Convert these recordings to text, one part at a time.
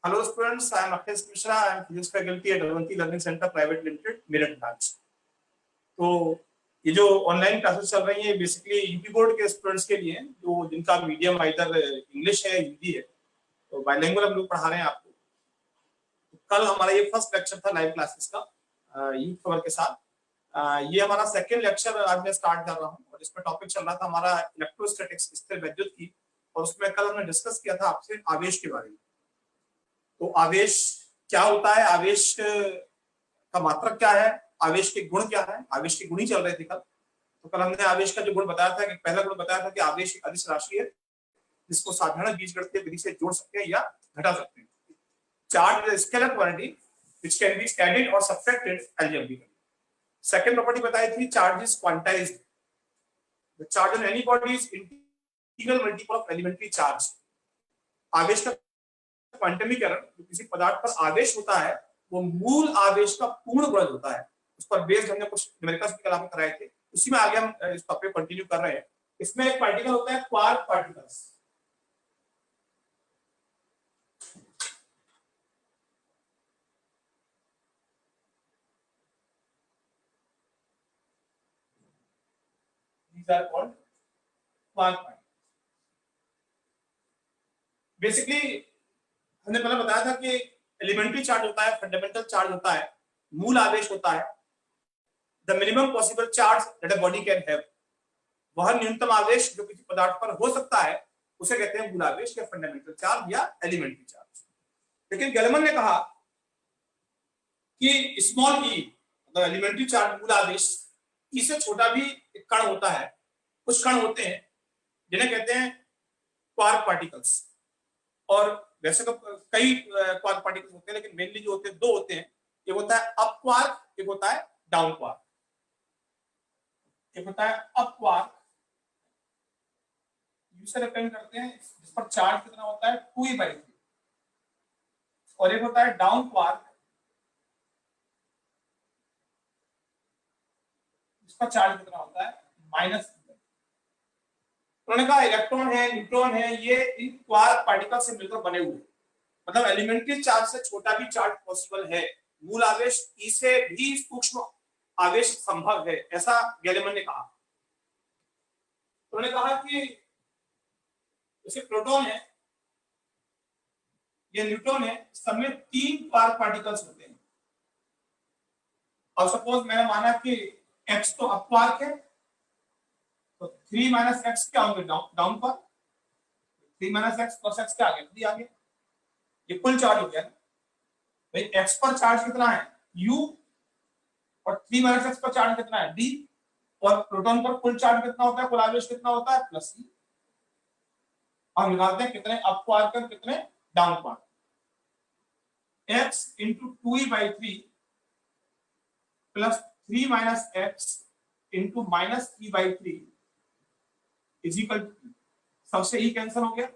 Hello students, I am Akhilesh Mishra. I am Physics faculty at Avanti Learning Center Private Limited, Meerut branch. तो ये जो online classes चल रही हैं basically UP board के students के लिए जो जिनका मीडियम आइदर इंग्लिश है हिंदी है, तो बाइलिंगुअल हम लोग पढ़ा रहे हैं आपको। तो कल हमारा ये फर्स्ट लेक्चर था लाइव क्लासेस का यूथ खबर के साथ। ये हमारा सेकंड लेक्चर आज मैं स्टार्ट कर रहा हूँ और इसमें टॉपिक चल रहा था हमारा इलेक्ट्रोस्टैटिक्स, स्थिर विद्युत की, और उसमें कल हमने डिस्कस किया था आपसे आवेश के बारे में। तो आवेश क्या होता है, आवेश का मात्रक क्या है, आवेश के गुण क्या है, आवेश के गुण ही चल रहे थे कल। तो कल हमने आवेश का जो गुण बताया था कि पहला गुण बताया था कि आवेश एक अदिश राशि है जिसको साधारण बीजगणितीय विधि से जोड़ सकते हैं या घटा सकते हैं। Charge is scalar quantity which can be added और सब्ट्रैक्टेड अलजेब्रिकली। सेकंड प्रॉपर्टी बताई थी charge is quantized. The charge on any body is integral multiple of elementary charge. आवेश का क्वांटमीकरण जो किसी पदार्थ पर आवेश होता है वो मूल आवेश का पूर्ण गुणज होता है। उस पर बेस्ड हमने कुछ न्यूमेरिकल्स भी कल आपको कराए थे, उसी में आगे हम इस टॉपिक कंटिन्यू कर रहे हैं। इसमें एक पार्टिकल होता है quark particles. These are called quark particles. Basically हमने पहले बताया था कि एलिमेंट्री चार्ज होता है, फंडामेंटल चार्ज होता है, मूल आवेश होता है, the minimum possible charge that a body can have. वह न्यूनतम आवेश जो किसी पदार्थ पर हो सकता है उसे कहते हैं मूल आवेश या फंडामेंटल चार्ज या एलिमेंट्री चार्ज। लेकिन गेलमन ने कहा कि स्मॉल ई मतलब एलिमेंट्री चार्ज मूल आवेश इससे छोटा भी एक कण होता है। कुछ कण होते हैं जिन्हें कहते हैं क्वार्क पार्टिकल्स, और वैसे तो कई क्वार्क पार्टिकल्स होते हैं लेकिन मेनली जो होते हैं दो होते हैं। एक होता है अप क्वार्क, एक होता है डाउन क्वार्क। एक होता है अप क्वार्क से रिप्रेजेंट करते हैं जिस पर चार्ज कितना होता है 2e/3, और एक होता है डाउन क्वार्क जिसका चार्ज कितना होता है -। उन्होंने कहा इलेक्ट्रॉन है, न्यूट्रॉन है, ये इन क्वार्क पार्टिकल से मिलकर बने हुए, मतलब एलिमेंट्री चार्ज से छोटा भी चार्ज पॉसिबल है। मूल आवेश ई से भी सूक्ष्म आवेश संभव है, ऐसा गेलेमन ने कहा। उन्होंने कहा कि जैसे प्रोटॉन है, ये न्यूट्रॉन है, सब में 3 क्वार्क पार्टिकल्स होते हैं। और सपोज मैंने माना कि x तो अप क्वार्क है, तो 3 - x क्या होंगे डाउन क्वार्क। 3 - x + x क्या आ गया 3 आ गया। ये कुल चार्ज हो गया ना भाई। x पर चार्ज कितना है u, और 3 - x पर चार्ज कितना है d, और प्रोटॉन पर कुल चार्ज कितना होता है, कुल आवेश कितना होता है +e। हम निकालते हैं कितने अप क्वार्क और कितने down quark. x × 2e/3 + 3 - x × -e/3 = सबसे e कैंसिल हो गया,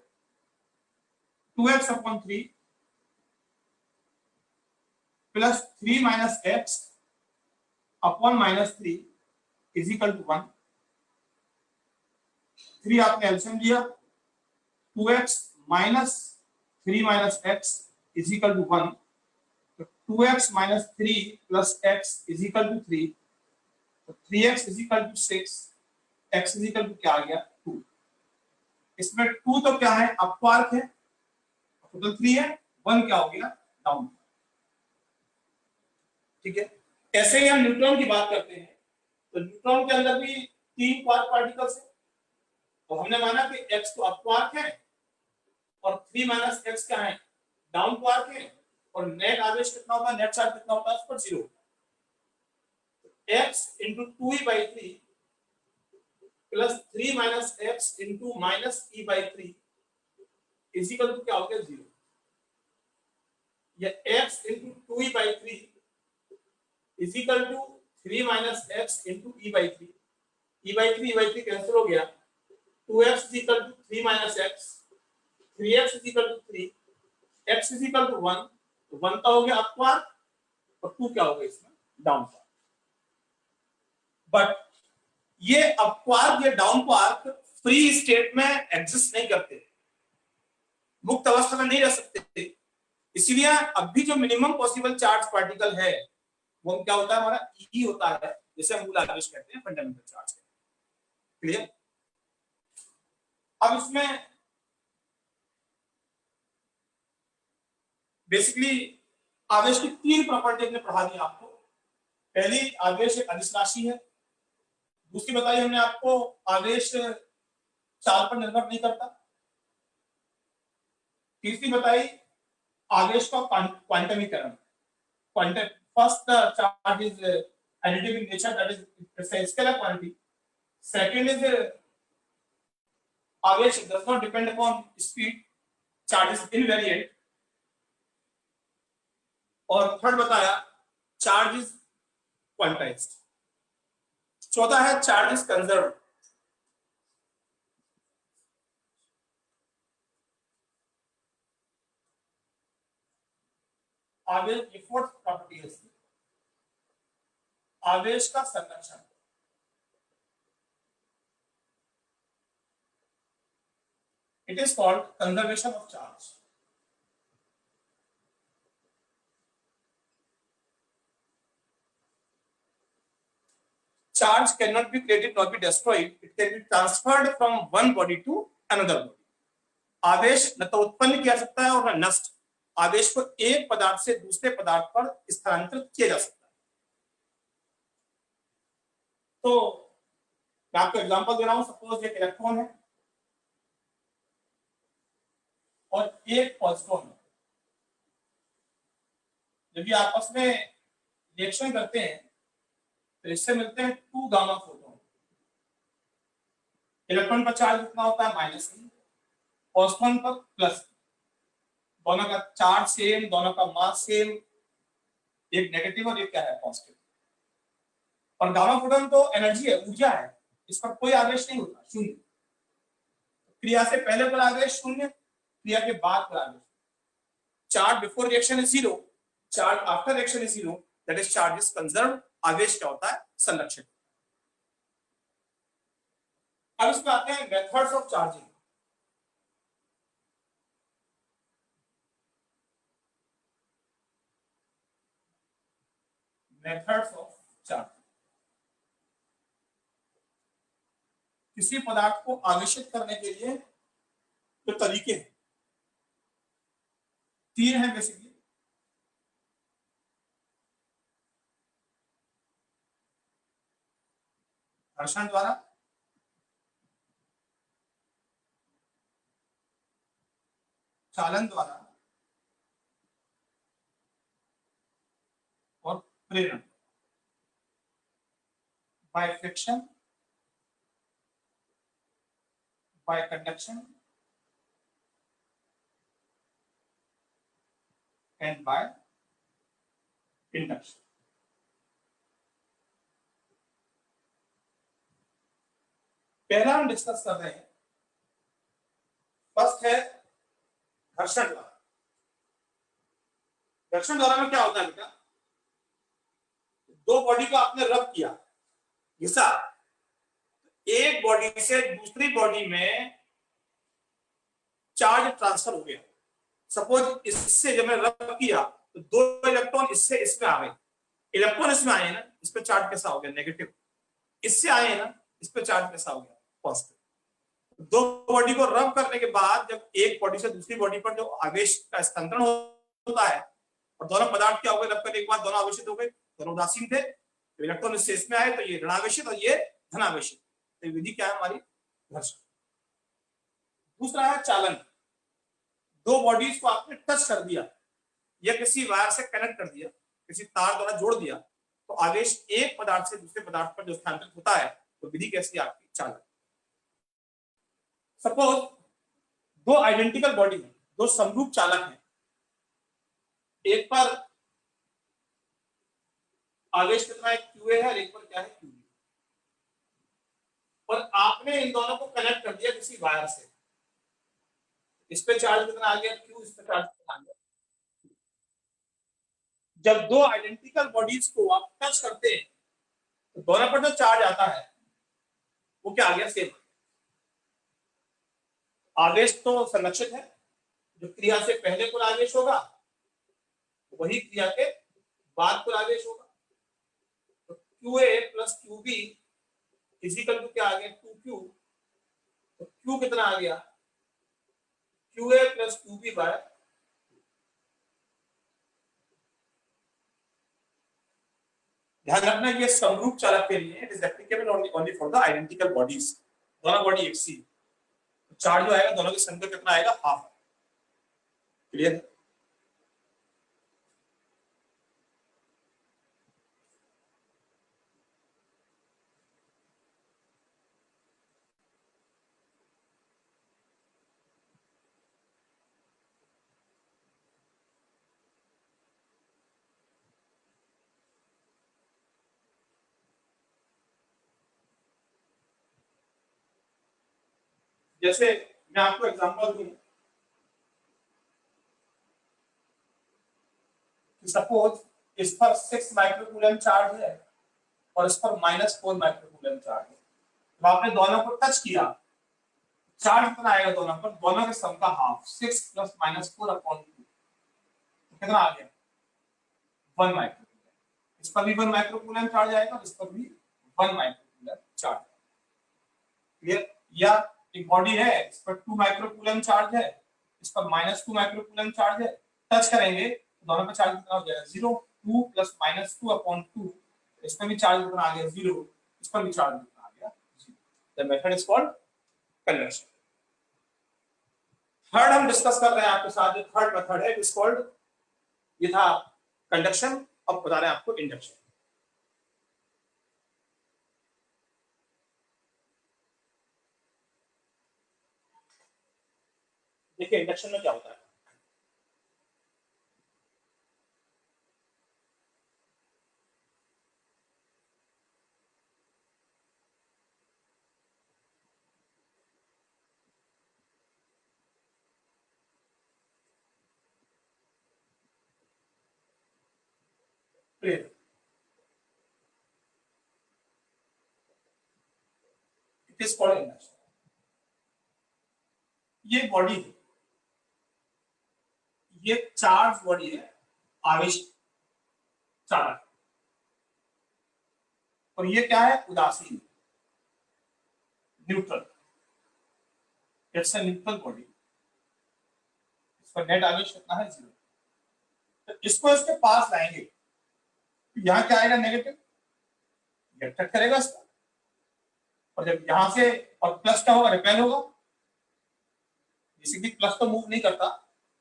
2x/3 + 3 - x / -3 = 1। 3 आपने एलसीएम लिया, 2x - 3 - x = 1, तो 2x - 3 + x = 3, तो 3x = 6, x = क्या आ गया 2। इसमें 2 तो क्या है अप क्वार्क है, टोटल 3 है, 1 क्या हो गया डाउन। ठीक है। ऐसे ही हम न्यूट्रॉन की बात करते हैं, तो न्यूट्रॉन के अंदर भी 3 क्वार्क पार्टिकल्स है। तो हमने माना कि x तो अप क्वार्क है और 3 - x क्या है डाउन क्वार्क है, और नेट आवेश कितना होता है, नेट चार्ज कितना होता है उस पर 0। x × 2e/3 + 3 - x × -e/3 = क्या हो गया 0। या x × 2e/3 = 3 - x × e/3, e/3 cancel हो गया, 2x = 3 - x, 3x = 3, x = 1, तो 1 का हो गया अप क्वार्क और 2 क्या हो गया इसमें डाउन क्वार्क। बट ये अप क्वार्क या डाउन क्वार्क फ्री स्टेट में एग्जिस्ट नहीं करते, मुक्त अवस्था में नहीं रह सकते। इसीलिए अभी जो मिनिमम पॉसिबल चार्ज पार्टिकल है वो क्या होता है, हमारा ई होता है, जिसे मूल आवेश कहते हैं, फंडामेंटल चार्ज। क्लियर? अब इसमें बेसिकली आवेश की तीन प्रॉपर्टी हमने पढ़ा दी आपको। पहली, आवेश एक अदिश राशि है। दूसरी बताई हमने आपको, आवेश चाल पर निर्भर नहीं करता। तीसरी बताई, आवेश का क्वांटमीकरण। Quantum, first charge is additive in nature, that is a scalar quantity. Second is आवेश does not depend upon speed, charge is invariant. और थर्ड बताया, चार्ज इज क्वांटाइज्ड। चौथा है, चार्ज इज कंजर्व। आवेश की फोर्थ प्रॉपर्टी है आवेश का संरक्षण। It is called conservation of charge. Charge cannot be created nor be destroyed. It can be transferred from one body to another body. आवेश न तो उत्पन्न किया जा सकता है और न नष्ट। आवेश को एक पदार्थ से दूसरे पदार्थ पर स्थानांतरित किया जा सकता है। तो मैं आपको एग्जांपल दे रहा हूं। सपोज एक इलेक्ट्रॉन है और एक पॉजिट्रॉन है। जब ये आपस में रिएक्शन करते हैं तो इससे मिलते हैं 2 गामा फोटोन। इलेक्ट्रॉन पर चार्ज कितना होता है, -3, पॉजिट्रॉन पर प्लस। दोनों का चार्ज सेम, दोनों का मास सेम, एक नेगेटिव और एक क्या है, पॉजिटिव। और गामा फोटोन तो एनर्जी है, ऊर्जा है, इस पर कोई आवेश नहीं होता, शून्य। क्रिया से पहले पर आवेश शून्य, क्रिया के बाद पर आवेश। Charge before reaction is 0, charge after reaction is 0, that is charge is conserved. आवेश क्या होता है, संरक्षित। अब इसमें आते हैं methods of charging. Methods of charging, किसी पदार्थ को आवेशित करने के लिए जो तरीके हैं, 3 हैं बेसिकली। घर्षण द्वारा, चालन द्वारा और प्रेरण। By friction, bye conduction and by induction. पहला हम डिस्कस कर रहे हैं, फर्स्ट है घर्षण द्वारा। घर्षण द्वारा में क्या होता है बेटा, 2 बॉडी को आपने रब किया, घिसा, एक बॉडी से दूसरी बॉडी में चार्ज ट्रांसफर हो गया। सपोज इससे जब मैं रब किया तो 2 इलेक्ट्रॉन इससे इसमें आ गए। इलेक्ट्रॉन इसमें आए ना, इस पे चार्ज कैसा हो गया, नेगेटिव। इससे आए ना, इस पे चार्ज कैसा हो गया, पॉजिटिव। 2 बॉडी को रब करने के बाद जब एक बॉडी से दूसरी बॉडी पर जो आवेश का स्थानांतरण होता है और दोनों पदार्थ क्या हो गए, रब करने के बाद दोनों आवेशित हो गए, दोनों उदासीन थे। तो इलेक्ट्रॉन इससे इसमें आए तो ये ऋणावेशित और ये धनावेशित। तो विधि क्या है हमारी, घर्षण। दूसरा है चालन। 2 बॉडीज को आपने टच कर दिया या किसी वायर से कनेक्ट कर दिया, किसी तार द्वारा जोड़ दिया, तो आवेश एक पदार्थ से दूसरे पदार्थ पर जो स्थानांतरित होता है, तो विधि कैसी आपकी, चालन। सपोज 2 आइडेंटिकल बॉडी है, 2 समरूप चालक हैं, एक पर आवेश कितना है, QA है, और एक पर क्या है, QB। और आपने इन दोनों को कनेक्ट कर दिया किसी वायर से। इस पे चार्ज कितना आ गया, Q, इस पे चार्ज कितना आ गया। जब 2 आइडेंटिकल बॉडीज को आप टच करते हैं तो दोनों पर जो चार्ज आता है वो क्या आ गया, सेम। आवेश तो संरक्षित है, जो क्रिया से पहले कुल आवेश होगा वही क्रिया के बाद कुल आवेश होगा। तो QA plus QB is equal to क्या आ गया 2Q। तो Q कितना आ गया QA प्लस QB बाय, ध्यान रखना ये समरूप चालक के लिए it is applicable only for the identical bodies. दोनों बॉडी एक सी, चार्ज जो आएगा दोनों के संख्या कितना आएगा हाफ। क्लियर। जैसे मैं आपको एग्जांपल दूं, सपोज इस पर 6 माइक्रोकूलम चार्ज है और इस पर -4 माइक्रोकूलम चार्ज है। तो आपने दोनों को टच किया, चार्ज कितना आएगा दोनों पर, दोनों के सम का हाफ, 6 प्लस -4 अपॉन 2, तो कितना आ गया 1 माइक्रोकूलम। इस पर भी 1 माइक्रोकूलम चार्ज आएगा, इस पर भी 1 माइक्रोकूलम चार्ज। क्लियर। या एक बॉडी है, इस पर 2 माइक्रोकूलम चार्ज है, इस पर -2 माइक्रोकूलम चार्ज है, टच करेंगे तो दोनों का चार्ज कितना हो जाएगा 0। 2 प्लस -2 अपॉन 2, इस पर भी चार्ज कितना आ गया 0, इस पर भी चार्ज कितना आ गया 0। The method is called conduction. Third हम डिस्कस कर रहे हैं आपके साथ, जो थर्ड मेथड है इट इज कॉल्ड, ये था कंडक्शन, अब बता रहे हैं आपको इंडक्शन। देखिए इंडक्शन में क्या होता है। It is called induction. ये बॉडी है, ये चार्ज बॉडी है, आवेश चालक, और ये क्या है उदासीन, neutral. It's a neutral body, इसका नेट आवेश कितना है 0। तो इसको इसके पास लाएंगे तो यहाँ क्या आएगा नेगेटिव, ये अट्रैक्ट करेगा इसको, और जब यहां से, और प्लस क्या होगा रिपेल होगा। बेसिकली प्लस तो मूव नहीं करता,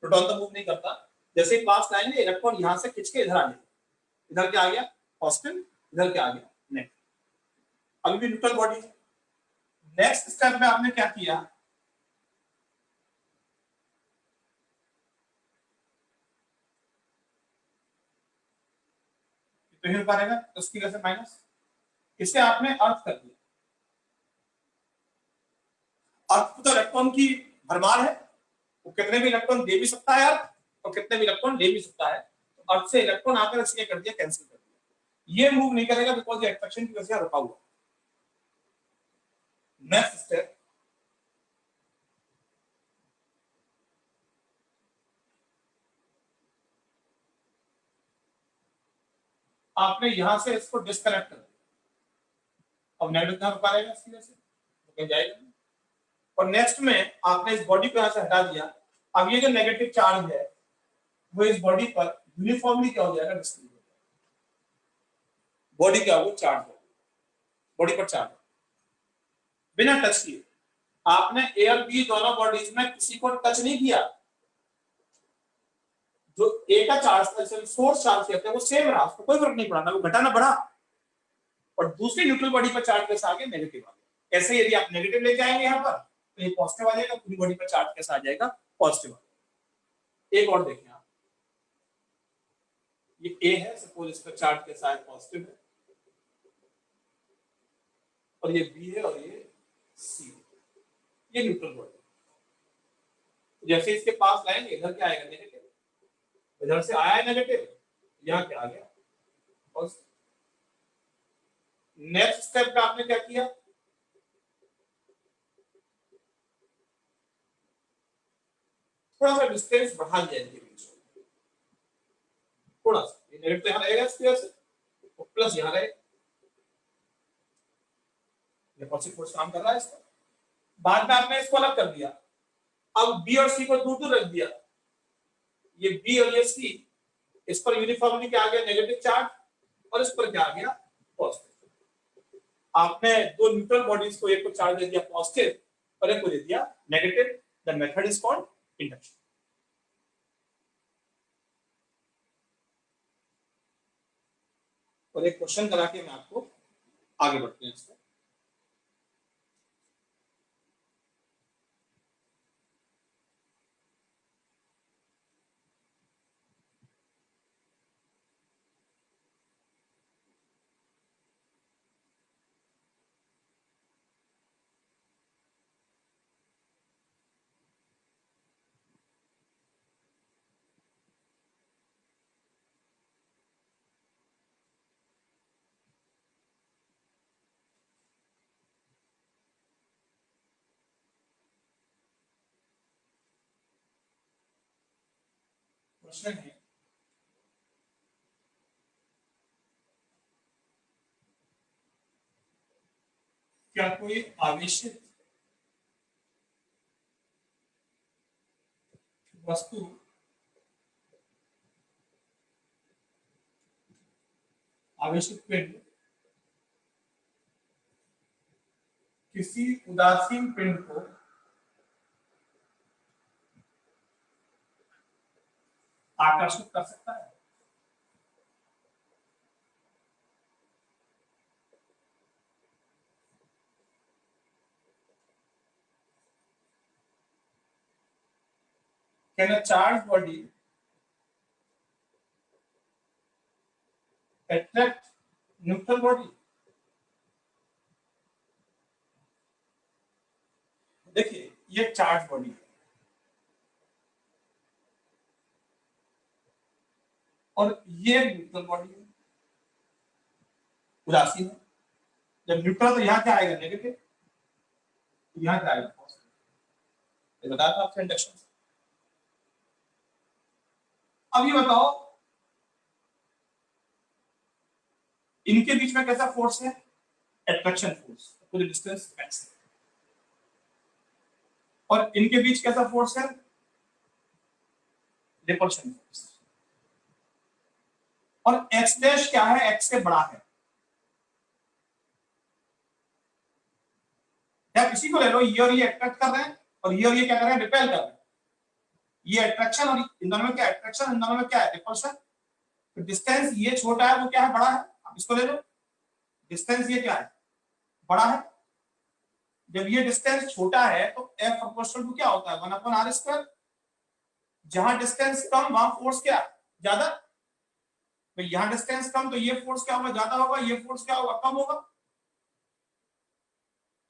प्रोटॉन तो मूव नहीं करता, जैसे पास लाएंगे इलेक्ट्रॉन यहां से खींच के इधर आ जाएगा, इधर क्या आ गया पॉजिटिव, इधर क्या आ गया नेगेटिव। अभी भी न्यूट्रल बॉडी है। नेक्स्ट स्टेप में आपने क्या किया, तो ही पाएगा तो उसकी वजह से माइनस, इसे आपने अर्थ कर दिया। अर्थ तो इलेक्ट्रॉन की भरमार है, वो कितने भी इलेक्ट्रॉन दे भी सकता है अर्थ, और कितने भी इलेक्ट्रॉन ले भी सकता है। तो अर्थ से इलेक्ट्रॉन आकर इसलिए कर दिया, कैंसिल कर दिया, ये मूव नहीं करेगा बिकॉज ये अट्रैक्शन की वजह से रुका हुआ। नेक्स्ट स्टेप, आपने यहां से इसको डिस्कनेक्ट कर दिया, अब नेगेटिव कहां रुका रहेगा इसकी वजह से, तो कहीं जाएगा नहीं। और नेक्स्ट में आपने इस बॉडी को यहां से हटा दिया, अब ये जो नेगेटिव चार्ज है वो इस बॉडी पर यूनिफॉर्मली क्या हो जाएगा डिस्ट्रीब्यूट हो जाएगा। बॉडी क्या हो चार्ज हो, बॉडी पर चार्ज बिना टच किए। आपने ए और बी दोनों बॉडीज में किसी को टच नहीं किया, जो ए का चार्ज था जिसे सोर्स चार्ज कहते हैं वो सेम रहा, उसको कोई फर्क नहीं पड़ा, ना वो घटा ना बढ़ा। और दूसरी न्यूट्रल बॉडी पर चार्ज कैसा आ गया नेगेटिव आ गया। ऐसे यदि आप नेगेटिव ले जाएंगे यहाँ पर तो ये पॉजिटिव आ जाएगा, पूरी बॉडी पर चार्ज कैसा आ जाएगा पॉजिटिव आ जाएगा। एक और देखें आप, ये ए है, सपोज इस पर चार्ज कैसा है पॉजिटिव है, और ये बी है और ये सी, ये न्यूट्रल बॉडी। जैसे इसके पास लाएंगे इधर क्या आएगा नेगेटिव, इधर से आया है नेगेटिव, यहाँ क्या आ गया पॉजिटिव। नेक्स्ट स्टेप पे आपने क्या किया, थोड़ा सा डिस्टेंस बढ़ा दिया इनके बीच में, थोड़ा सा, ये नेगेटिव यहाँ रहेगा स्क्वायर से, प्लस यहाँ रहेगा, ये पॉजिटिव फोर्स काम कर रहा है इसका। बाद में आपने इसको अलग कर दिया, अब बी और सी को दूर दूर रख दिया, ये बी और ये सी, इस पर यूनिफॉर्मली क्या आ गया, नेगेटिव चार्ज, और इस पर क्या आ गया, पॉजिटिव। आपने दो न्यूट्रल बॉडीज को, एक को चार्ज दे दिया पॉजिटिव और एक को दे दिया negative, the method is called induction. और एक क्वेश्चन करा के मैं आपको आगे बढ़ते हैं इसमें। प्रश्न है, क्या कोई आवेशित वस्तु आवेशित पिंड किसी उदासीन पिंड को आकर्षित कर सकता है? Can a charged body attract neutral body? देखिए, ये चार्ज बॉडी है और ये न्यूट्रल बॉडी है, उदासीन है। जब न्यूट्रल तो यहाँ क्या आएगा, नेगेटिव, यहाँ क्या आएगा, पॉजिटिव। ये बताया था आपसे इंडक्शन। अब ये बताओ, इनके बीच में कैसा फोर्स है, एट्रैक्शन फोर्स, पूरी डिस्टेंस x है। और इनके बीच कैसा फोर्स है, रिपल्शन फोर्स। और x डैश क्या है, x से बड़ा है। या किसी को ले लो, ये और ये अट्रैक्ट कर रहे हैं और ये क्या कर रहे हैं, रिपेल कर रहे हैं। ये अट्रैक्शन और इन दोनों में क्या अट्रैक्शन, इन दोनों में क्या है, रिपल्शन। तो डिस्टेंस ये छोटा है, वो क्या है, बड़ा है। आप इसको ले लो, डिस्टेंस ये क्या है, बड़ा है। जब ये डिस्टेंस छोटा है तो F प्रोपोर्शनल टू क्या होता है, 1/r²। जहां डिस्टेंस कम वहां फोर्स क्या, ज्यादा। तो यहां डिस्टेंस कम तो ये फोर्स क्या होगा, ज्यादा होगा, ये फोर्स क्या होगा, कम होगा।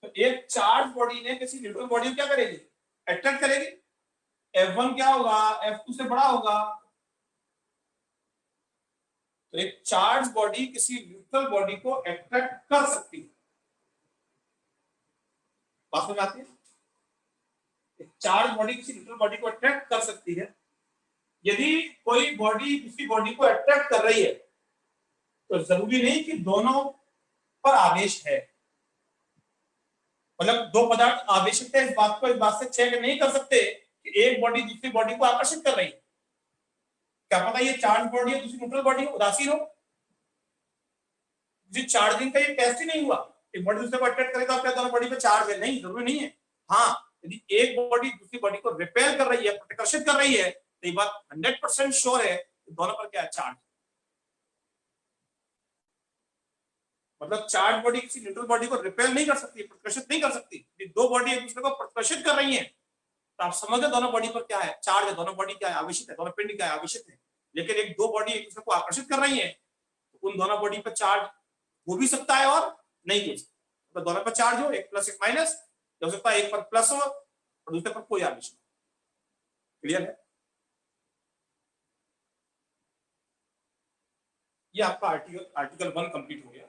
तो एक चार्ज बॉडी ने किसी न्यूट्रल बॉडी को क्या करेगी, अट्रैक्ट करेगी। F1 क्या होगा, F2 से बड़ा होगा। तो एक चार्ज बॉडी किसी न्यूट्रल बॉडी को अट्रैक्ट कर सकती है। बात समझ आती है? एक चार्ज बॉडी किसी न्यूट्रल बॉडी को अट्रैक्ट कर सकती है। यदि कोई बॉडी किसी बॉडी को अट्रैक्ट कर रही है तो जरूरी नहीं कि दोनों पर आवेश है। मतलब दो पदार्थ आवेशित है, इस बात से चेक नहीं कर सकते कि एक बॉडी दूसरी बॉडी को आकर्षित कर रही है। क्या पता ये चार्ज बॉडी है, दूसरी न्यूट्रल बॉडी हो, उदासीन हो। जो चार्जिंग का ये टेस्ट ही नहीं हुआ, एक बॉडी दूसरे को अट्रैक्ट करेगा, क्या दोनों बॉडी पे चार्ज है, नहीं, जरूरी नहीं है। हाँ, यदि एक बॉडी दूसरी बॉडी को रिपेल कर रही है, प्रतिकर्षित कर रही है, तो ये बात 100% श्योर है कि दोनों पर क्या है, चार्ज। मतलब चार्ज बॉडी किसी न्यूट्रल बॉडी को रिपेल नहीं कर सकती, प्रतिकर्षित नहीं कर सकती। यदि दो बॉडी एक दूसरे को प्रतिकर्षित कर रही है तो आप समझ लो दोनों बॉडी पर क्या है, चार्ज है, दोनों बॉडी क्या है, आवेशित है, दोनों पिंड क्या है, आवेशित है। लेकिन एक दो बॉडी एक दूसरे को आकर्षित कर रही है तो उन दोनों बॉडी पर चार्ज हो भी सकता है और नहीं हो सकता। तो दोनों पर चार्ज हो, एक प्लस एक माइनस, हो सकता है एक पर प्लस हो और दूसरे पर कोई आवेश नहीं। क्लियर है? ये आपका आर्टिकल 1 कंप्लीट हो गया।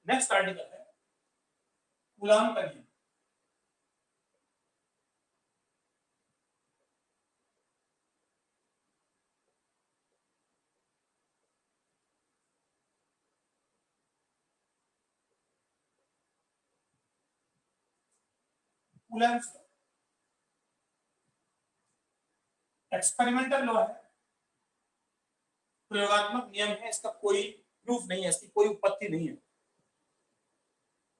नेक्स्ट आर्टिकल है कूलाम का नियम। कूलाम्स एक्सपेरिमेंटल लॉ है, प्रयोगात्मक नियम है, इसका कोई प्रूफ नहीं है, इसकी कोई उत्पत्ति नहीं है।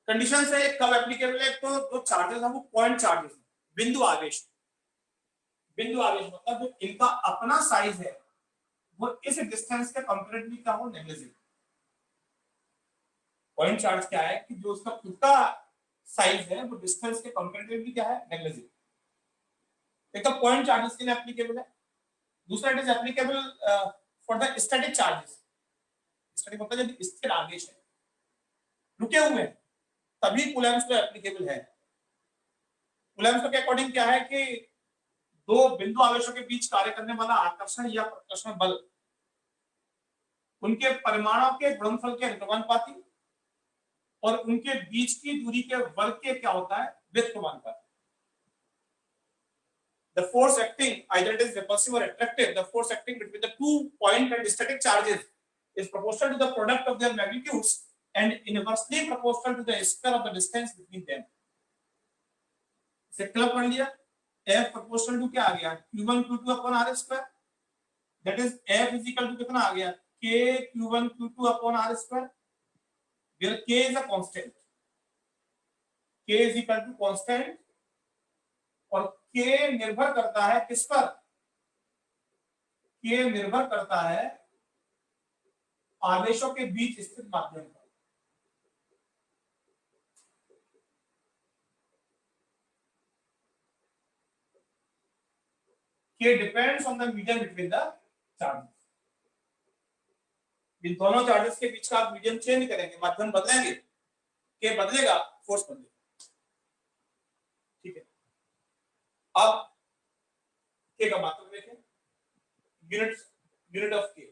कंडीशन है कब एप्लीकेबल है, तो जो चार्जेस है वो पॉइंट चार्जेस है, बिंदु आवेश। बिंदु आवेश मतलब जो इनका अपना साइज है वो इस डिस्टेंस के कंपैरेटिवली क्या हो, नेग्लिजिबल। पॉइंट चार्ज क्या है कि जो उसका खुद का साइज है वो डिस्टेंस के कंपैरेटिवली क्या है, नेग्लिजिबल। एक तो पॉइंट चार्जेस के लिए एप्लीकेबल है, दूसरा it is applicable for the static charges. Static मतलब जब स्थिर आवेश है, रुके हुए हैं, तभी कूलम्ब्स लॉ एप्लीकेबल है। कूलम्ब्स लॉ के अकॉर्डिंग क्या है कि दो बिंदु आवेशों के बीच कार्य करने वाला आकर्षण या प्रतिकर्षण बल उनके परिमाणों के गुणनफल के अनुपाती और उनके बीच की दूरी के वर्ग के क्या होता है, व्युत्क्रमानुपाती। The force acting, either it is repulsive or attractive, the force acting between the 2 point and static charges is proportional to the product of their magnitudes and inversely proportional to the square of the distance between them. इसे club कर लिया, F proportional to क्या आ गया, Q1 Q2 upon R square, that is F is equal to कितना आ गया, K Q1 Q2 upon R square, where K is a constant, K is equal to constant और K निर्भर करता है किस पर, K निर्भर करता है आवेशों के बीच स्थित माध्यम पर। K depends on the medium between the charges। इन दोनों चार्जेस के बीच का आप मीडियम चेंज करेंगे, माध्यम बदलेंगे, K बदलेगा, फोर्स बदलेगा। ठीक है, अब K का मात्रक देखें, यूनिट ऑफ K,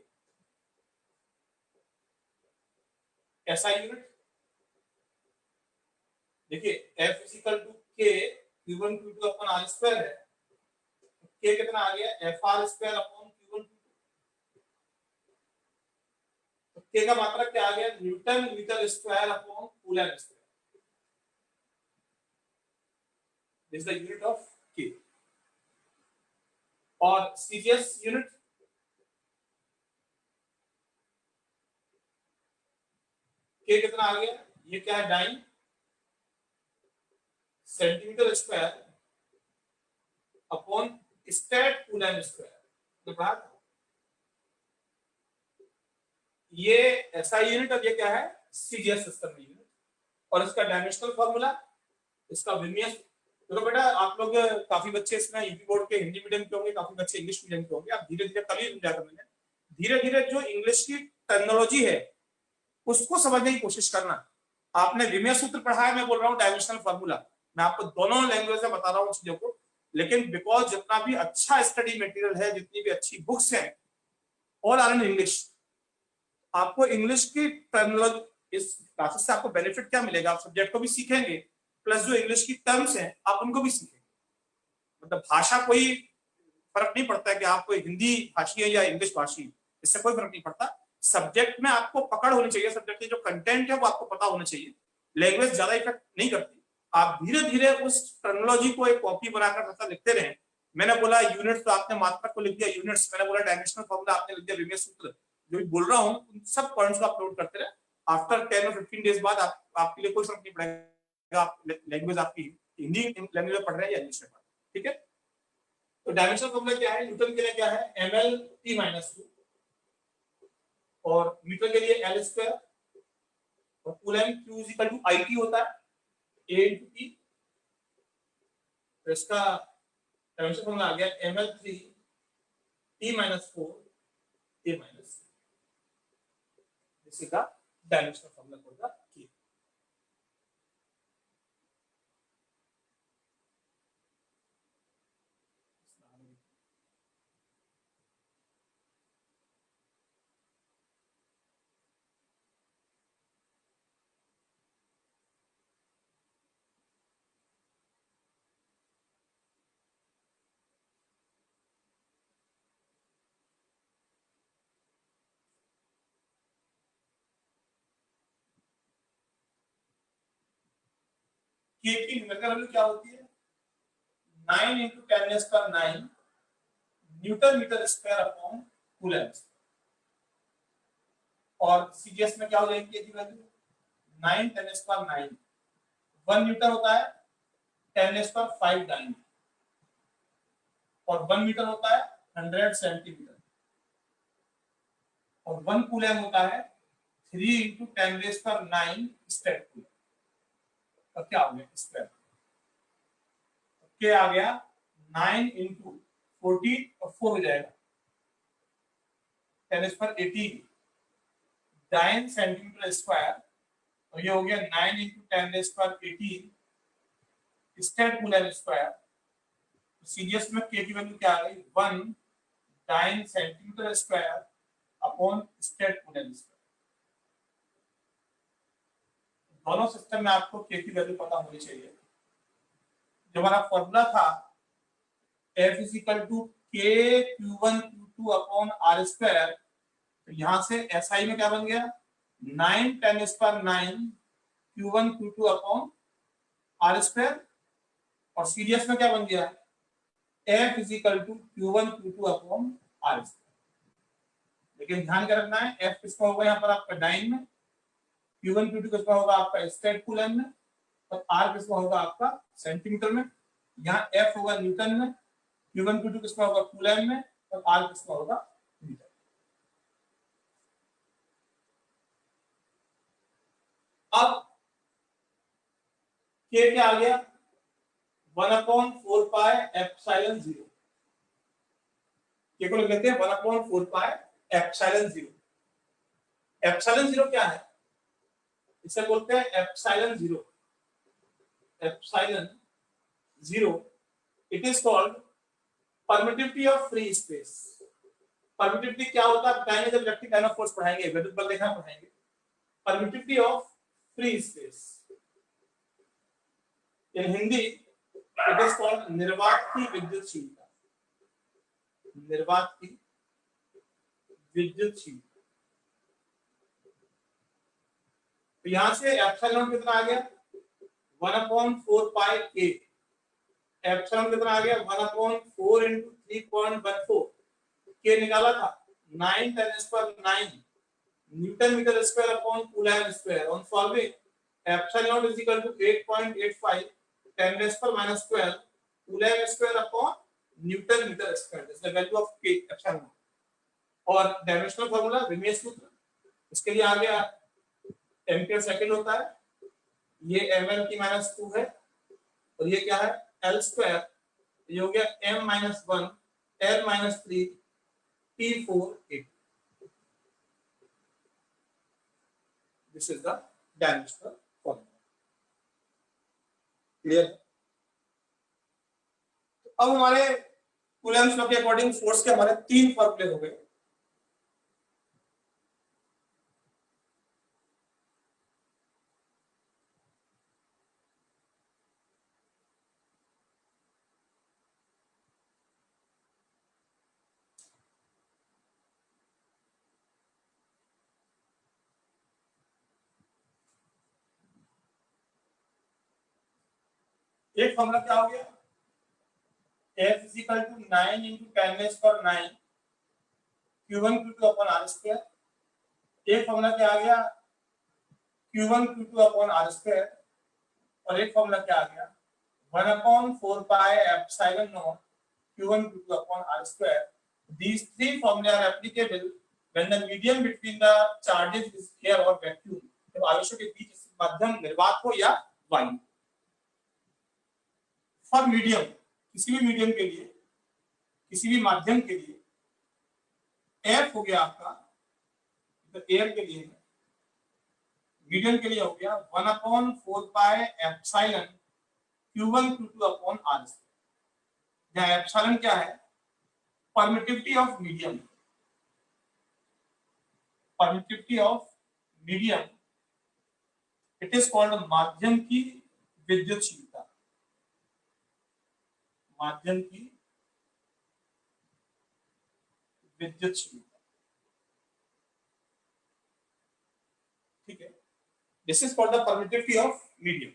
ऐसा यूनिट देखिए, F is equal to K Q1 Q2 upon R square है, K कितना आ गया, FR square upon Q1 Q2, तो K का मात्रक क्या आ गया, newton metre square upon coulomb square. This is the unit of K। और सीजीएस यूनिट K कितना आ गया, ये क्या है, dyne centimetre square upon state coulomb square. तो बात ये ऐसा यूनिट, और ये क्या है, सीजीएस सिस्टम यूनिट, और इसका डायमेंशनल फार्मूला, इसका विमियस। तो बेटा आप लोग काफी बच्चे इसमें यूपी बोर्ड के हिंदी मीडियम के होंगे, काफी बच्चे इंग्लिश मीडियम के होंगे, आप धीरे धीरे कल ही समझा करेंगे। धीरे धीरे जो इंग्लिश की टर्मिनोलॉजी है उसको समझने की कोशिश करना। आपने विमेय सूत्र पढ़ा है, मैं बोल रहा हूँ डायमेंशनल फार्मूला, मैं आपको दोनों लैंग्वेज में बता रहा हूँ चीजों को, लेकिन बिकॉज जितना भी अच्छा स्टडी मटेरियल है, जितनी भी अच्छी बुक्स हैं, ऑल आर इन इंग्लिश। आपको इंग्लिश की टर्मिनोलॉजी, इस क्लासेस से आपको बेनिफिट क्या मिलेगा, आप सब्जेक्ट को भी सीखेंगे, प्लस जो इंग्लिश की टर्म्स हैं आप उनको भी सीखेंगे। मतलब भाषा कोई फर्क नहीं पड़ता है कि आप कोई हिंदी भाषी है या इंग्लिश भाषी, इससे कोई फर्क नहीं पड़ता। सब्जेक्ट में आपको पकड़ होनी चाहिए, सब्जेक्ट के जो कंटेंट है वो आपको पता होना चाहिए। लैंग्वेज ज्यादा इफेक्ट नहीं करती, आप धीरे धीरे उस टर्मिनोलॉजी को एक कॉपी बनाकर ऐसा लिखते रहे। मैंने बोला यूनिट्स, तो आपने मात्रक को लिख दिया यूनिट्स, मैंने बोला डायमेंशनल फॉर्मूला, आपने लिख दिया विमेय सूत्र। जो भी बोल रहा हूँ उन सब पॉइंट्स को अपलोड करते रहे। आफ्टर 10 और 15 डेज बाद आपके लिए कोई फर्क नहीं पड़ेगा, आप लैंग्वेज आपकी हिंदी लैंग्वेज में पढ़ रहे हैं या इंग्लिश में पढ़ रहे हैं। ठीक है, तो डायमेंशनल फॉर्मूला क्या है, न्यूटन के लिए क्या है, ml t-2, और मीटर के लिए l स्क्वायर, और coulomb q equal to it होता है a into t। तो इसका डायमेंशनल फॉर्मूला आ गया ml3 t-4 a माइनस, इसी का डायमेंशनल फॉर्मूला होगा k। के की न्यूमेरिकल वैल्यू क्या होती है 9 into 10 raised to 9 newton metre square upon coulomb. और सीजीएस में क्या हो जाएगी के की वैल्यू 9 10 raised to 9 1 न्यूटन होता है 10 raised to 5 डाइन और 1 मीटर होता है 100 सेंटीमीटर और 1 कूलम होता है 3 into 10 raised to 9 state coulomb. अब क्या हो गया स्क्वायर क्या आ गया 9 into 40 और 4 हो जाएगा 10 raised to 18 9 सेंटीमीटर स्क्वायर और ये हो गया 9 into 10 raised to 18 state coulomb square. Series में के की वैल्यू क्या आ गई 1 9 centimetre square upon state coulomb square. दोनों सिस्टम में आपको के की वैल्यू पता होनी चाहिए। जो हमारा फॉर्मूला था F is equal to K Q1 Q2 upon R square, तो यहाँ से SI में क्या बन गया 9 10 raised to 9 Q1 Q2 upon R square और सीरीज में क्या बन गया F is equal to Q1 Q2 upon R square. लेकिन ध्यान क्या रखना है F किसका होगा यहाँ पर आपका डाइन में, Q1 Q2 किसका होगा आपका स्टेट कूलम में और R किसका होगा आपका सेंटीमीटर में। यहाँ F होगा न्यूटन में, Q1 Q2 किसका होगा कूलम में और R किसका होगा मीटर। अब K क्या आ गया 1/4 पाई एप्सिलॉन 0। K को लिख लेते हैं 1/4 पाई एप्सिलॉन 0। एप्सिलॉन 0 क्या है इसे बोलते हैं epsilon 0। Epsilon 0 it is called permittivity of free space. Permittivity क्या होता है बताएंगे जब इलेक्ट्रिक डायनामो फोर्स पढ़ाएंगे, विद्युत बल रेखा पढ़ाएंगे। Permittivity of free space in Hindi it is called निर्वात की विद्युतशीलता। निर्वात की विद्युतशीलता। तो यहां से एप्सिलॉन कितना आ गया 1/4 पाई के। एप्सिलॉन कितना आ गया 1/4 into 3.14 के निकाला था 9 10 raised to 9 newton metre square upon coulomb square. On solving epsilon is equal to 8.85 10 raised to -12 coulomb square upon newton metre square. This is the value of के एप्सिलॉन। और डायमेंशनल फार्मूला विमेश सूत्र इसके लिए आ गया एम्पीयर सेकंड होता है, ये ml की -2 है और ये क्या है L स्क्वायर, ये हो गया m-1 L-3 T4 8। This is the dimensional formula. Clear. तो अब हमारे कूलम्स लॉ के अकॉर्डिंग फोर्स के हमारे 3 फॉर्मूले हो गए। एक फॉर्मूला क्या हो गया F is equal to 9 into 10 raised to 9 Q1 Q2 upon R square। एक फॉर्मूला क्या आ गया Q1 Q2 upon R square और एक फॉर्मूला क्या आ गया 1/4 pi epsilon not Q1 Q2 upon R square। These three formulas are applicable when the medium between the charges is air or vacuum। जब आवेशों के बीच माध्यम निर्वात हो या वायु। फॉर मीडियम किसी भी मीडियम के लिए किसी भी माध्यम के लिए F हो गया आपका तो एयर के लिए मीडियम के लिए हो गया 1/4 pi epsilon Q1 Q2 upon R square. जहां एप्सिलॉन क्या है permittivity of medium. Permittivity of medium it is called माध्यम की विद्युतशीलता। माध्यम की विद्युतशीलता। ठीक है, this is called the permittivity of medium.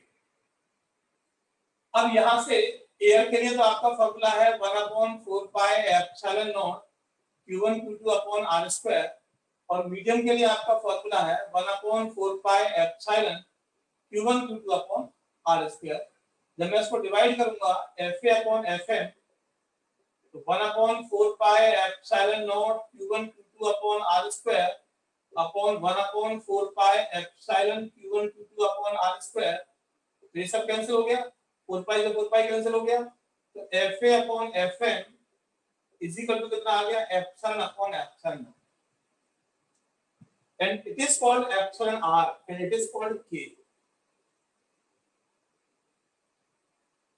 अब यहां से एयर के लिए तो आपका फॉर्मूला है 1/4 pi epsilon not Q1 Q2 upon R square, और मीडियम के लिए आपका फॉर्मूला है 1/4 pi epsilon Q1 Q2 upon R square. जब मैं इसको डिवाइड करूंगा FA अपॉन FM, तो 1/4 pi epsilon not Q1 Q2 upon R square upon 1/4 pi epsilon Q1 Q2 upon R square. तो ये सब कैंसिल हो गया, 4 पाई से 4 पाई कैंसिल हो गया, तो FA upon FM is equal to कितना आ गया, epsilon upon epsilon, and it is called epsilon r and it is called k.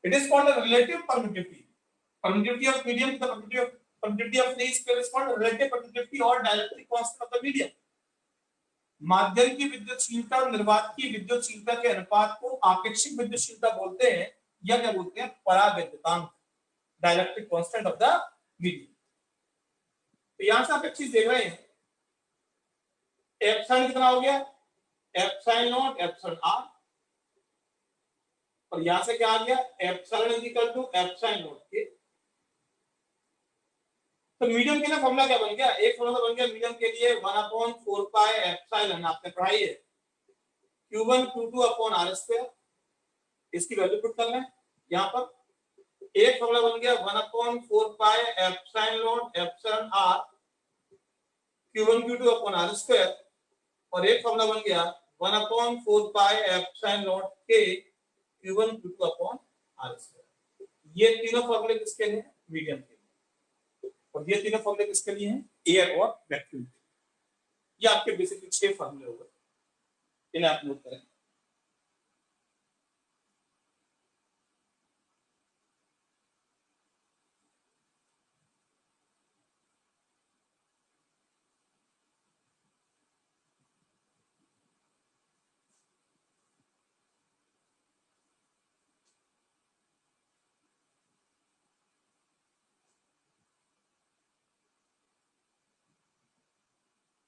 It is called a relative permittivity. Permittivity of medium to the permittivity of free space is called relative permittivity or dielectric constant of the medium. माध्यम की विद्युतशीलता और निर्वात की विद्युतशीलता के अनुपात को आपेक्षिक विद्युतशीलता बोलते हैं, या क्या बोलते हैं, परावैद्युतांक, dielectric constant of the medium. तो यहां से आप एक चीज देख रहे हैं, एप्सिलॉन कितना हो गया, एप्सिलॉन नॉट एप्सिलॉन आर, और यहां से क्या आ गया, epsilon is equal to epsilon naught के। तो मीडियम के लिए फॉर्मूला क्या बन गया, एक फॉर्मूला बन गया मीडियम के लिए 1/4 पाई एप्सिलॉन, आपने पढ़ाई है, Q1 Q2 upon R square, इसकी वैल्यू पुट करना है यहां पर। एक फॉर्मूला बन गया 1/4 pi epsilon not epsilon R Q1 Q2 upon R square, और एक फॉर्मूला बन गया 1/4 पाई एप्सिलॉन नॉट के Q1 Q2 upon R square. ये तीनों फॉर्मूले किसके लिए, मीडियम के लिए, और ये तीनों फॉर्मूले किसके लिए हैं, एयर और वैक्यूम के। ये आपके बेसिकली 6 फॉर्मूले हो गए, इन्हें आप नोट करें।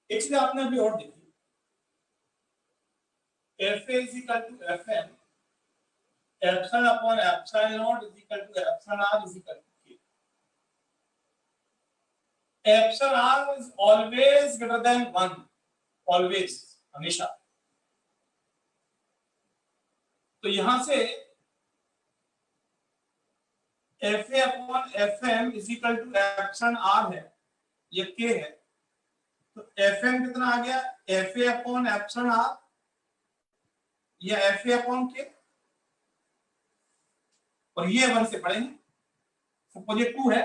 एक चीज आपने अभी और देखी, FA is equal to FM, epsilon upon epsilon naught is equal to epsilon r is equal to k। Epsilon r is always greater than 1, always, हमेशा। तो यहां से FA upon FM is equal to epsilon r है, ये k है, तो FM कितना आ गया, FA अपॉन एप्सिलॉन r या FA अपॉन k, और ये 1 से पढ़ेंगे। सपोज ये 2 है,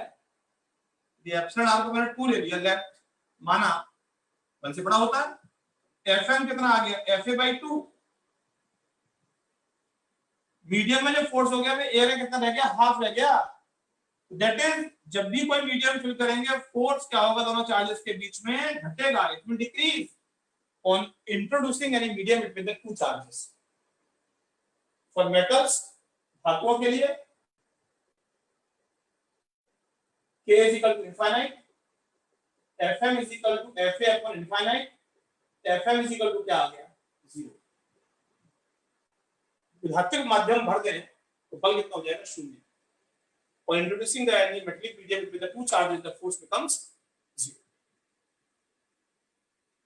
ये एप्सिलॉन r को मैंने 2 ले लिया, लेफ्ट माना, 1 से बड़ा होता है। FM कितना आ गया, FA/2, मीडियम में जो फोर्स हो गया, एयर में कितना रह गया, हाफ रह गया। दैट इज जब भी कोई मीडियम फिल करेंगे, फोर्स क्या होगा दोनों चार्जेस के बीच में, घटेगा, it will decrease on introducing any medium between the two charges. For metals, धातुओं के लिए K is equal to infinite, FM is equal to FA upon infinite, FM is equal to क्या आ गया, 0। धात्विक माध्यम भर दें तो बल कितना हो जाएगा, 0। और introducing the any metallic medium between the two charges, the force becomes 0।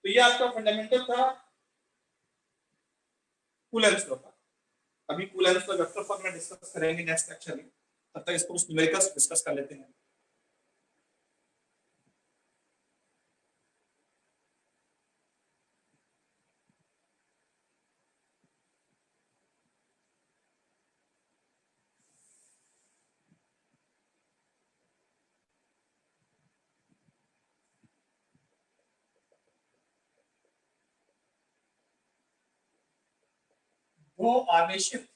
तो ये आपका फंडामेंटल था कूलेंस लॉ का। अभी कूलेंस का वेक्टर फॉर्म में डिस्कस करेंगे नेक्स्ट लेक्चर में, तब तक इसको न्यूमेरिकल्स डिस्कस कर लेते हैं। वो आवेशित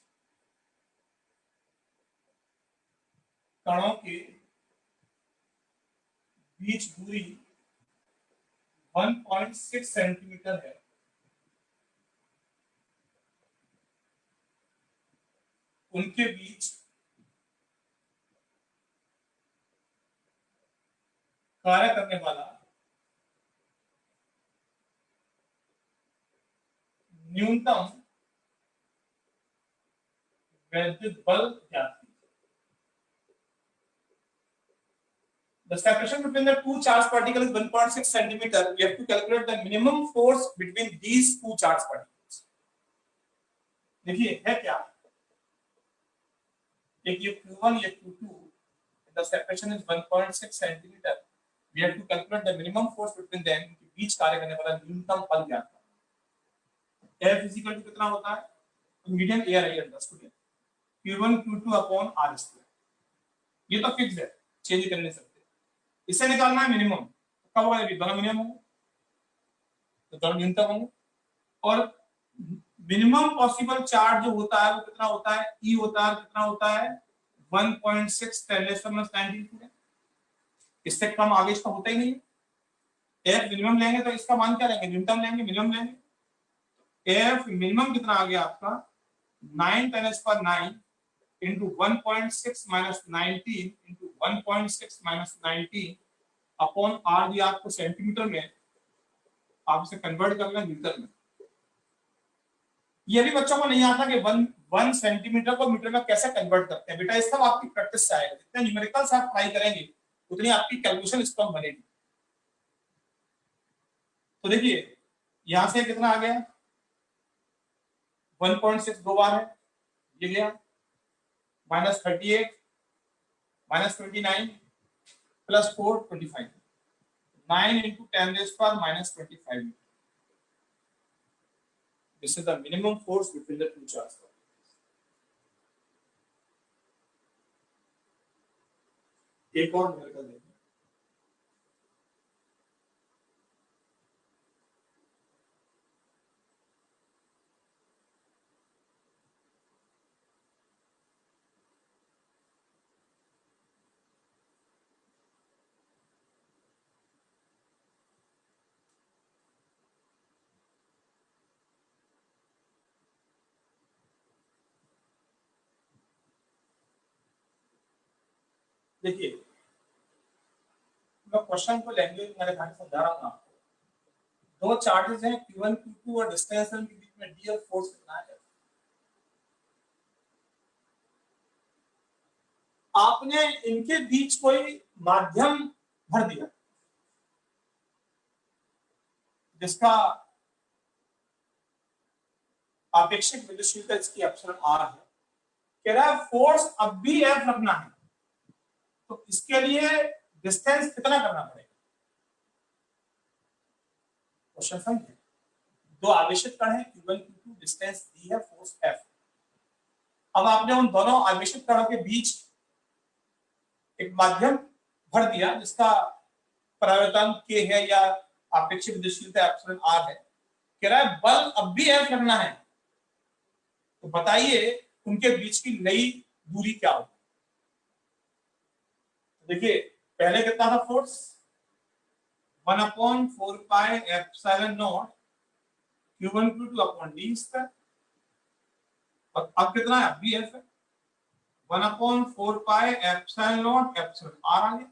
कणों के बीच दूरी 1.6 सेंटीमीटर है, उनके बीच कार्य करने वाला न्यूनतम वैद्युत बल ज्ञात कीजिए। The separation between the two charged particles is 1.6 centimeter. We have to calculate the minimum force between these two charged particles. देखिए है क्या, एक ये Q1 ये Q2, the separation is 1.6 centimeter. We have to calculate the minimum force between them. इनके बीच कार्य करने वाला न्यूनतम बल ज्ञात करना। F इज इक्वल टू कितना होता है, मीडियम एयर है understood, Q1 Q2 upon R square. ये तो फिक्स है, चेंज कर नहीं सकते। इसे निकालना है मिनिमम, कब होगा, ये दोनों मिनिमम होंगे तो दोनों न्यूनतम होंगे। और मिनिमम पॉसिबल चार्ज जो होता है वो कितना होता है, E होता है, कितना होता है 1.6 10⁻⁹ इससे कम आगे इसका होता ही नहीं है। F मिनिमम लेंगे तो इसका मान क्या लेंगे, न्यूनतम लेंगे, मिनिमम लेंगे। F मिनिमम कितना आ गया आपका 9 × 10⁹ into 1.6 minus 19 into 1.6 minus 19 upon R दिया आपको सेंटीमीटर में, आप इसे कन्वर्ट कर लें मीटर में। ये भी बच्चों को नहीं आता कि 1 सेंटीमीटर को मीटर में कैसे कन्वर्ट करते हैं। बेटा इस सब आपकी प्रैक्टिस से आएगा, जितने न्यूमेरिकल्स आप ट्राई करेंगे उतनी आपकी कैलकुलेशन स्ट्रांग बनेगी। तो देखिए यहां से कितना आ गया 1.6 दो बार है, ये गया -38 -29 plus 4 25, 9 into 10⁻⁻25। This is the minimum force between the two charges. एक और न्यूमेरिकल देखिए, देखिए मैं क्वेश्चन को लैंग्वेज मेरे ध्यान से समझा रहा हूं आपको। दो चार्जेस हैं Q1 Q2 और डिस्टेंस के बीच में D और फोर्स कितना है। आपने इनके बीच कोई माध्यम भर दिया जिसका आपेक्षिक विद्युतशीलता इसकी एप्सिलॉन R है। कह रहा है फोर्स अब भी F रखना है, तो इसके लिए डिस्टेंस कितना करना पड़ेगा। क्वेश्चन समझिए, दो आवेशित कण है Q1 Q2, डिस्टेंस दी है, फोर्स F। अब आपने उन दोनों आवेशित कणों के बीच एक माध्यम भर दिया जिसका परावर्तन K है या आपेक्षिक विद्युतशीलता एप्सिलॉन R है। कह रहा है बल अब भी F रखना है, तो बताइए उनके बीच की नई दूरी क्या होगी। देखिए पहले कितना था force 1/4 pi epsilon not Q1 Q2 upon D square, और अब कितना है बी एफ है 1/4 pi epsilon not epsilon R आ गया।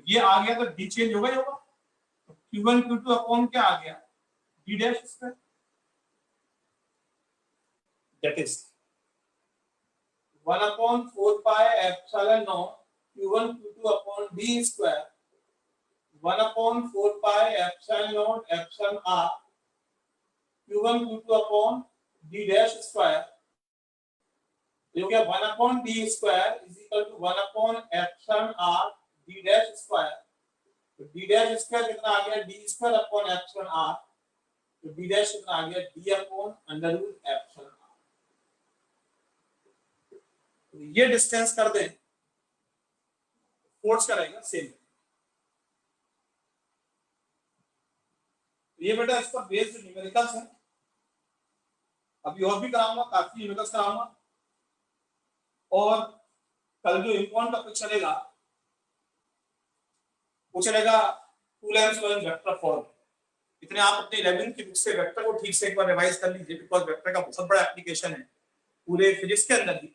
ये आ गया तो D चेंज होगा ही होगा, तो Q1 Q2 अपॉन क्या आ गया D dash square, that is 1/4 pi epsilon not Q1 Q2 upon D square 1/4 pi epsilon naught epsilon R Q1 Q2 upon D dash square, जो क्या 1/D square is equal to 1/ epsilon R D dash square। तो D dash square कितना आ गया D square upon epsilon R, तो D dash कितना आ गया D upon under root epsilon R। तो ये डिस्टेंस कर दें, फोर्स का रहेगा सेम। ये बेटा इसका बेस्ड न्यूमेरिकल्स है, अभी और भी कराऊंगा, काफी न्यूमेरिकल्स कराऊंगा। और कल जो इम्पोर्टेंट टॉपिक चलेगा वो चलेगा टू लेंथ वेक्टर फॉर्म। इतने आप अपने 11th की बुक से वेक्टर को ठीक से एक बार रिवाइज कर लीजिए, बिकॉज वेक्टर का बहुत बड़ा एप्लीकेशन है पूरे फिजिक्स के अंदर ही।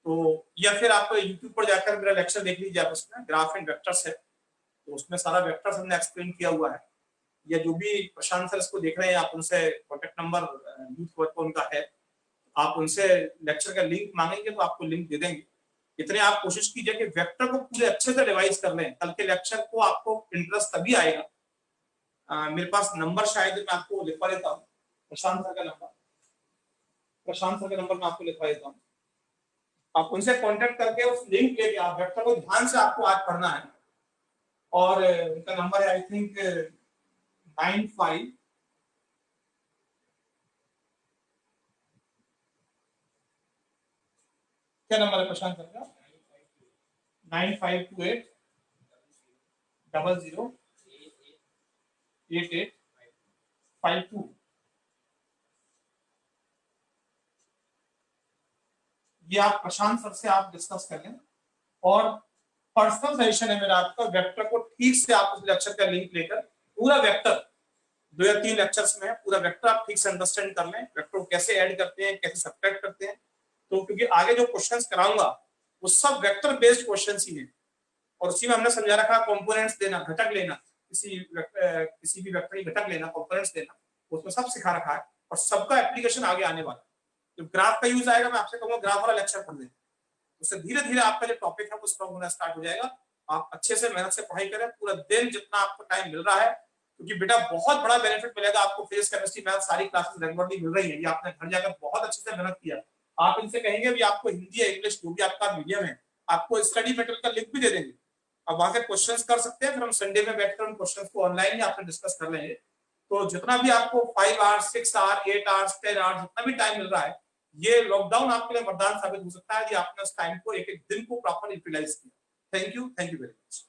तो या फिर आप YouTube पर जाकर मेरा लेक्चर देख लीजिए, आप उसमें ग्राफ एंड वेक्टर्स है, तो उसमें सारा वेक्टर्स हमने एक्सप्लेन किया हुआ है। या जो भी प्रशांत सर इसको देख रहे हैं, आप उनसे कॉन्टेक्ट नंबर यूथ वर्क उनका है, आप उनसे लेक्चर का लिंक मांगेंगे तो आपको लिंक दे देंगे। इतने आप कोशिश कीजिए कि वेक्टर को पूरे अच्छे से रिवाइज कर लें, कल के लेक्चर को आपको इंटरेस्ट तभी आएगा। मेरे पास नंबर शायद मैं आपको लिखवा देता हूँ, प्रशांत सर का नंबर, प्रशांत सर का नंबर मैं आपको लिखवा देता हूँ। आप उनसे कांटेक्ट करके उस लिंक लेके आप वेक्टर को ध्यान से आपको आज पढ़ना है। और उनका नंबर है आई थिंक 95 क्या नंबर है प्रशांत सर का? 9528 008852। ये आप प्रशांत सर से आप डिस्कस कर लें। और पर्सनल सजेशन है मेरा आपका, वेक्टर को ठीक से आप उस लेक्चर का लिंक लेकर पूरा वेक्टर 2 या 3 लेक्चर्स में पूरा वेक्टर आप ठीक से अंडरस्टैंड कर लें, वेक्टर को कैसे ऐड करते हैं, कैसे सब्ट्रैक्ट करते हैं। तो क्योंकि आगे जो क्वेश्चंस कराऊंगा वो सब वेक्टर बेस्ड क्वेश्चंस ही हैं, और उसी में हमने समझा रखा कंपोनेंट्स देना, घटक लेना, किसी भी वेक्टर की घटक लेना, कंपोनेंट्स देना, उसमें सब सिखा रखा है और सबका एप्लीकेशन आगे आने वाला है। जब ग्राफ का यूज आएगा मैं आपसे कहूंगा ग्राफ वाला लेक्चर पढ़ लें, उससे धीरे धीरे आपका जो टॉपिक है वो स्ट्रॉन्ग होना स्टार्ट हो जाएगा। आप अच्छे से मेहनत से पढ़ाई करें, पूरा दिन जितना आपको टाइम मिल रहा है, क्योंकि बेटा बहुत बड़ा बेनिफिट मिलेगा आपको। फिजिक्स केमिस्ट्री मैथ सारी क्लासेस रेगुलरली मिल रही है, ये आपने घर जाकर बहुत अच्छे से मेहनत किया। आप इनसे कहेंगे भी आपको हिंदी या इंग्लिश जो भी आपका मीडियम है, आपको स्टडी मटेरियल का लिंक भी दे देंगे, अब वहां से क्वेश्चंस कर सकते हैं। फिर हम संडे में बैठकर उन क्वेश्चंस को ऑनलाइन ही आपसे डिस्कस कर लेंगे। तो जितना भी आपको 5 आवर्स 6 आवर्स 8 आवर्स 10 आवर्स जितना भी टाइम मिल रहा है, ये लॉकडाउन आपके लिए वरदान साबित हो सकता है यदि आपने उस टाइम को एक एक दिन को प्रॉपर यूटिलाइज किया। Thank you very much.